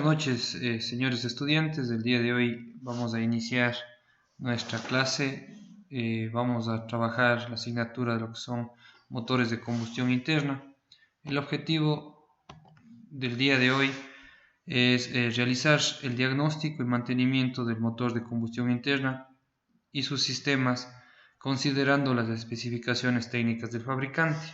Buenas noches, señores estudiantes. El día de hoy vamos a iniciar nuestra clase. Vamos a trabajar la asignatura de lo que son motores de combustión interna. El objetivo del día de hoy es realizar el diagnóstico y mantenimiento del motor de combustión interna y sus sistemas, considerando las especificaciones técnicas del fabricante.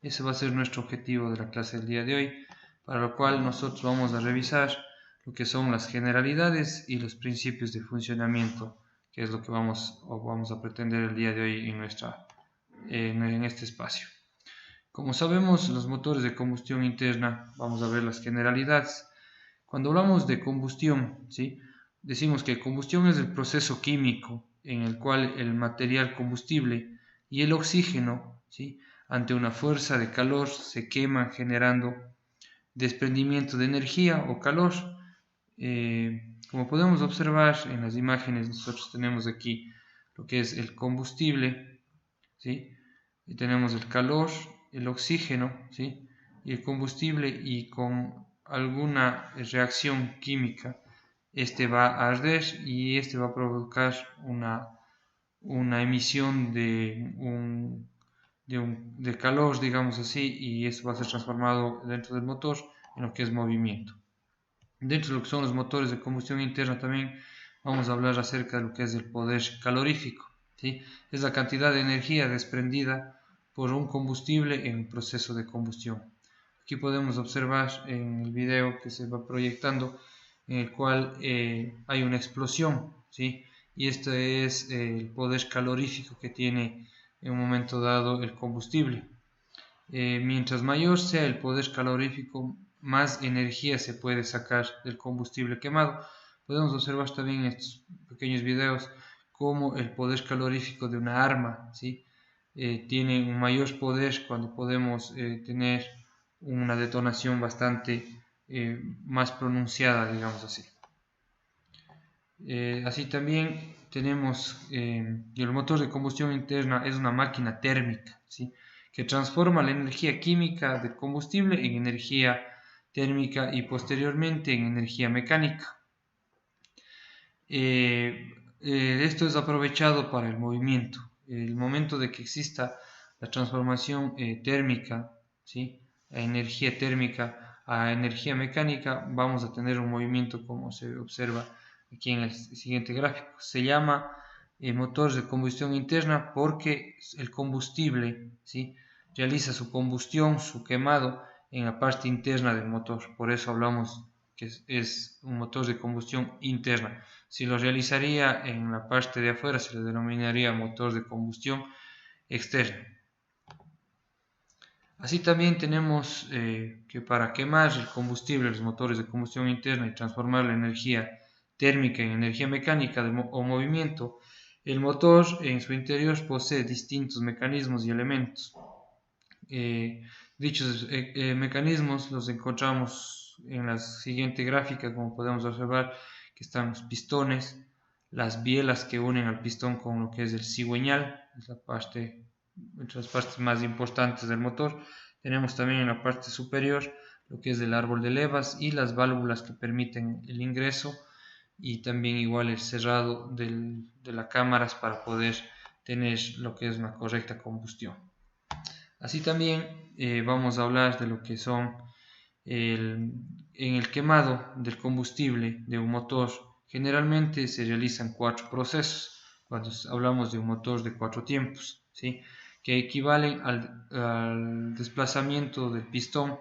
Ese va a ser nuestro objetivo de la clase del día de hoy, para lo cual nosotros vamos a revisar lo que son las generalidades y los principios de funcionamiento, que es lo que vamos a pretender el día de hoy en este espacio. Como sabemos, los motores de combustión interna, vamos a ver las generalidades. Cuando hablamos de combustión, ¿sí?, decimos que combustión es el proceso químico en el cual el material combustible y el oxígeno, ¿sí?, ante una fuerza de calor se queman generando desprendimiento de energía o calor. Como podemos observar en las imágenes, nosotros tenemos aquí lo que es el combustible, ¿sí?, y tenemos el calor, el oxígeno, ¿sí?, y el combustible, y con alguna reacción química este va a arder y este va a provocar una emisión de calor, digamos así, y esto va a ser transformado dentro del motor en lo que es movimiento. Dentro de lo que son los motores de combustión interna también vamos a hablar acerca de lo que es el poder calorífico, ¿sí? Es la cantidad de energía desprendida por un combustible en el proceso de combustión. Aquí podemos observar en el video que se va proyectando, en el cual hay una explosión, ¿sí?, y este es el poder calorífico que tiene en un momento dado el combustible. Mientras mayor sea el poder calorífico, más energía se puede sacar del combustible quemado. Podemos observar también en estos pequeños videos cómo el poder calorífico de una arma, ¿sí?, tiene un mayor poder cuando podemos tener una detonación bastante más pronunciada, digamos así. Así también tenemos el motor de combustión interna es una máquina térmica, ¿sí?, que transforma la energía química del combustible en energía térmica y posteriormente en energía mecánica. Esto es aprovechado para el movimiento. El momento de que exista la transformación térmica, ¿sí?, a energía térmica a energía mecánica, vamos a tener un movimiento como se observa aquí en el siguiente gráfico. Se llama motor de combustión interna porque el combustible, ¿sí?, realiza su combustión, su quemado en la parte interna del motor. Por eso hablamos que es un motor de combustión interna. Si lo realizaría en la parte de afuera, se le denominaría motor de combustión externa. Así también tenemos que para quemar el combustible, los motores de combustión interna, y transformar la energía térmica en energía mecánica o movimiento, el motor en su interior posee distintos mecanismos y elementos. Dichos mecanismos los encontramos en la siguiente gráfica. Como podemos observar, que están los pistones, las bielas que unen al pistón con lo que es el cigüeñal, es entre las partes más importantes del motor. Tenemos también en la parte superior lo que es el árbol de levas y las válvulas que permiten el ingreso y también igual el cerrado de las cámaras para poder tener lo que es una correcta combustión. Así también vamos a hablar de lo que son en el quemado del combustible de un motor. Generalmente se realizan 4 procesos cuando hablamos de un motor de 4 tiempos, ¿sí?, que equivalen al desplazamiento del pistón,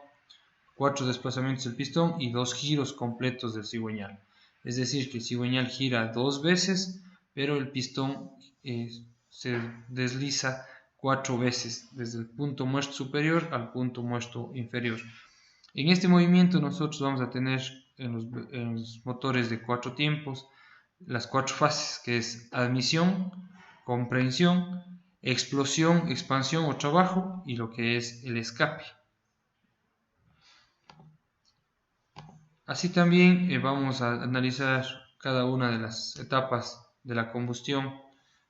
4 desplazamientos del pistón y 2 giros completos del cigüeñal. Es decir, que el cigüeñal gira 2 veces, pero el pistón se desliza 4 veces, desde el punto muerto superior al punto muerto inferior. En este movimiento nosotros vamos a tener en los motores de 4 tiempos las 4 fases, que es admisión, comprensión, explosión, expansión o trabajo, y lo que es el escape. Así también vamos a analizar cada una de las etapas de la combustión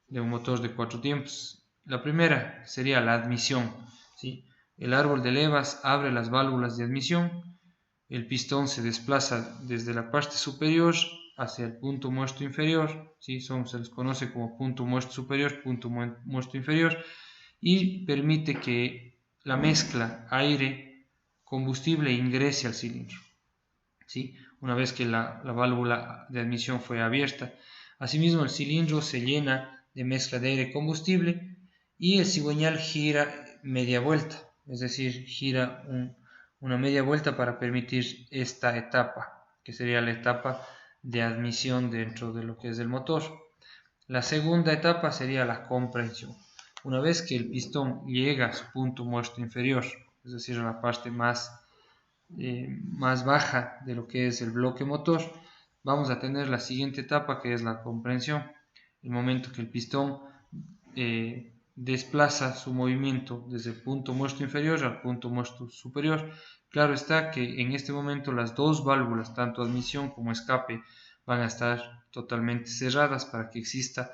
de un motor de 4 tiempos. La primera sería la admisión, ¿sí? El árbol de levas abre las válvulas de admisión el pistón se desplaza desde la parte superior hacia el punto muerto inferior, ¿sí? Se les conoce como punto muerto superior, punto muerto inferior, y permite que la mezcla aire-combustible ingrese al cilindro, ¿sí? Una vez que la válvula de admisión fue abierta. Asimismo, el cilindro se llena de mezcla de aire-combustible y el cigüeñal gira media vuelta, es decir, gira una media vuelta para permitir esta etapa, que sería la etapa de admisión dentro de lo que es el motor. La segunda etapa sería la comprensión. Una vez que el pistón llega a su punto muerto inferior, es decir, a la parte más baja de lo que es el bloque motor, vamos a tener la siguiente etapa, que es la comprensión. El momento que el pistón desplaza su movimiento desde el punto muerto inferior al punto muerto superior, claro está que en este momento las dos válvulas, tanto admisión como escape, van a estar totalmente cerradas para que exista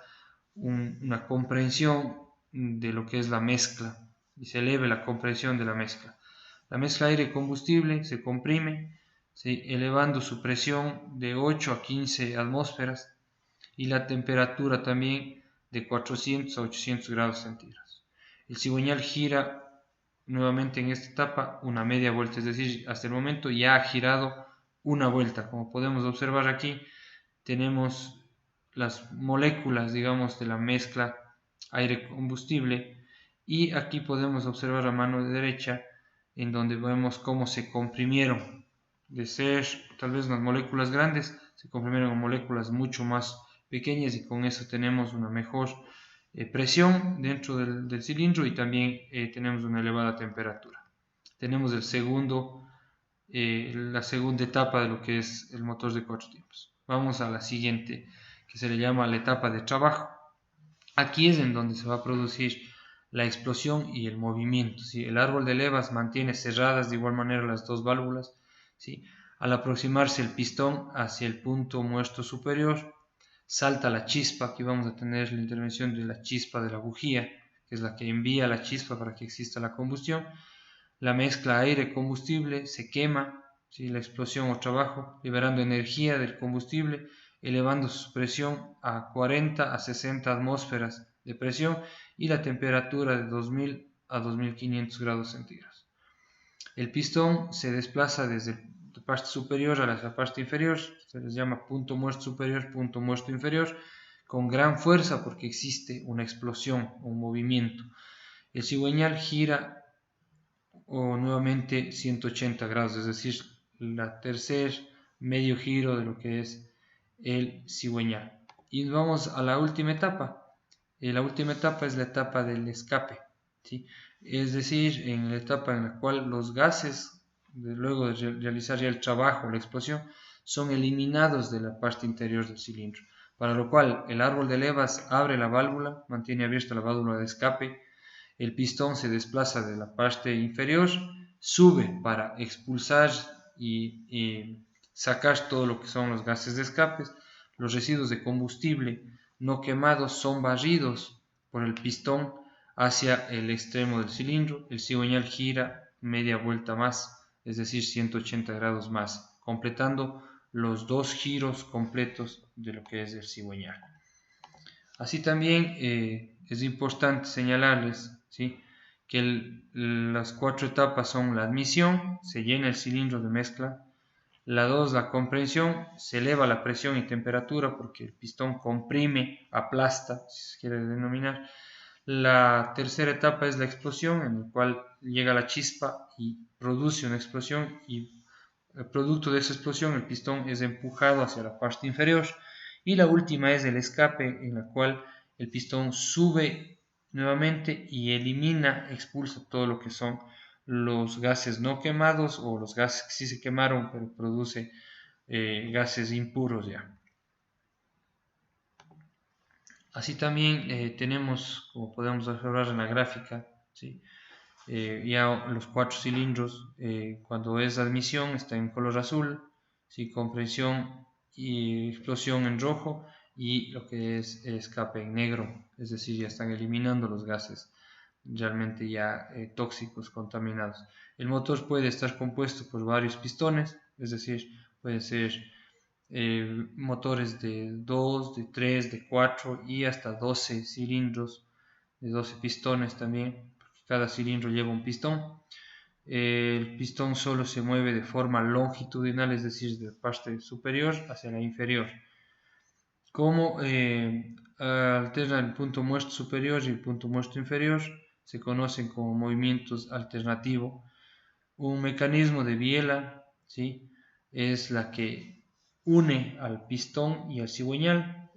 una comprensión de lo que es la mezcla y se eleve la compresión de la mezcla. La mezcla aire-combustible se comprime, elevando su presión de 8 a 15 atmósferas y la temperatura también de 400 a 800 grados centígrados. El cigüeñal gira nuevamente en esta etapa una media vuelta, es decir, hasta el momento ya ha girado una vuelta. Como podemos observar aquí, tenemos las moléculas, digamos, de la mezcla aire-combustible, y aquí podemos observar a mano derecha en donde vemos cómo se comprimieron. De ser tal vez unas moléculas grandes, se comprimieron a moléculas mucho más pequeñas, y con eso tenemos una mejor presión dentro del cilindro, y también tenemos una elevada temperatura. Tenemos la segunda etapa de lo que es el motor de 4 tiempos. Vamos a la siguiente, que se le llama la etapa de trabajo. Aquí es en donde se va a producir la explosión y el movimiento, ¿sí? El árbol de levas mantiene cerradas de igual manera las dos válvulas, ¿sí? Al aproximarse el pistón hacia el punto muerto superior, salta la chispa. Aquí vamos a tener la intervención de la chispa de la bujía, que es la que envía la chispa para que exista la combustión. La mezcla aire-combustible se quema, ¿sí? La explosión o trabajo, liberando energía del combustible, elevando su presión a 40 a 60 atmósferas de presión y la temperatura de 2000 a 2500 grados centígrados. El pistón se desplaza desde la parte superior a la parte inferior, se les llama punto muerto superior, punto muerto inferior, con gran fuerza porque existe una explosión o un movimiento. El cigüeñal gira nuevamente 180 grados, es decir, la tercer medio giro de lo que es el cigüeñal. Y vamos a la última etapa. La última etapa es la etapa del escape, ¿sí? Es decir, en la etapa en la cual los gases, luego de realizar ya el trabajo, la explosión, son eliminados de la parte interior del cilindro, para lo cual el árbol de levas abre la válvula, mantiene abierta la válvula de escape, el pistón se desplaza de la parte inferior, sube para expulsar y sacar todo lo que son los gases de escape. Los residuos de combustible no quemados son barridos por el pistón hacia el extremo del cilindro. El cigüeñal gira media vuelta más, es decir, 180 grados más, completando los dos giros completos de lo que es el cigüeñal. Así también es importante señalarles, ¿sí?, que las 4 etapas son la admisión, se llena el cilindro de mezcla; la 2, la comprensión, se eleva la presión y temperatura porque el pistón comprime, aplasta, si se quiere denominar; la tercera etapa es la explosión, en la cual llega la chispa y produce una explosión, y producto de esa explosión el pistón es empujado hacia la parte inferior; y la última es el escape, en la cual el pistón sube nuevamente y elimina, expulsa todo lo que son los gases no quemados, o los gases que sí se quemaron pero produce gases impuros ya. Así también tenemos, como podemos observar en la gráfica, ¿sí?, ya los 4 cilindros, cuando es admisión está en color azul, ¿sí?, compresión y explosión en rojo, y lo que es escape en negro, es decir, ya están eliminando los gases realmente ya tóxicos, contaminados. El motor puede estar compuesto por varios pistones, es decir, puede ser motores de 2, de 3, de 4 y hasta 12 cilindros, de 12 pistones también, porque cada cilindro lleva un pistón. El pistón solo se mueve de forma longitudinal, es decir, de la parte superior hacia la inferior. Como alterna el punto muerto superior y el punto muerto inferior, se conocen como movimientos alternativos. Un mecanismo de biela, ¿sí?, es la que une al pistón y al cigüeñal,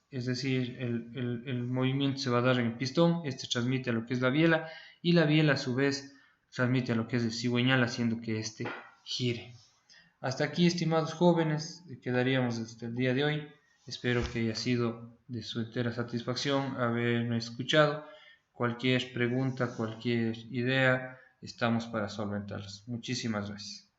es decir, el movimiento se va a dar en el pistón, este transmite a lo que es la biela y la biela a su vez transmite a lo que es el cigüeñal, haciendo que éste gire. Hasta aquí, estimados jóvenes, quedaríamos hasta el día de hoy. Espero que haya sido de su entera satisfacción haberme escuchado. Cualquier pregunta, cualquier idea, estamos para solventarlas. Muchísimas gracias.